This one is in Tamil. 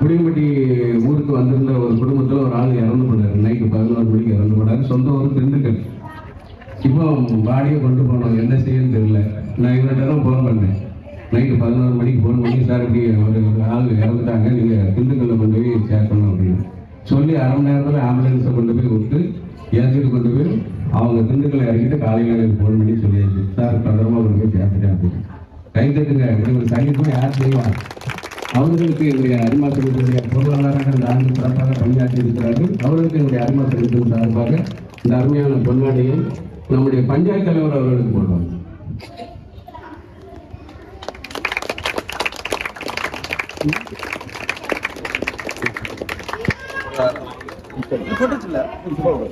புளியம்பட்டி ஊருக்கு வந்திருந்த ஒரு குடும்பத்தில் ஒரு ஆள் இறந்து போனார். நைட்டு 11 மணிக்கு இறந்து போனார். சொந்த ஊர் திண்டுக்கல். இப்போ பாடியை கொண்டு போனோம், என்ன செய்யன்னு தெரியல. நான் இவர்கிட்ட தான் ஃபோன் பண்ணேன். நைட்டு 11 மணிக்கு ஃபோன் பண்ணி, சார் இப்படி ஒரு ஆள் இறந்துட்டாங்க, நீங்கள் திண்டுக்கல்ல கொண்டு போய் சேர்க்கணும் அப்படின்னு சொல்லி அரை மணி நேரத்தில் ஆம்புலன்ஸை கொண்டு போய் விட்டு ஏற்றிட்டு கொண்டு போய் அவங்க திண்டுக்கல்ல இறங்கிட்டு காலையில் எனக்கு ஃபோன் பண்ணி சொல்லியாச்சு, சார் பத்திரமா கொண்டு போய் சேர்த்துட்டேன் அப்படின்னு. கை தட்டுங்க, ஒரு சைடுக்கும் யார் செய்வார். அவர்களுக்கு என்னுடைய அரிமா செலுத்தினுடைய பொருளாதாரங்கள் இந்த ஆண்டு சிறப்பாக பணியாற்றி இருக்கிறார்கள். அவர்களுக்கு என்னுடைய அரிமா செலுத்தும் சார்பாக இந்த அருமையான பொன்னாடியை நம்முடைய பஞ்சாயத்து தலைவர் அவர்களுக்கு போடுவாங்க. போட்டோ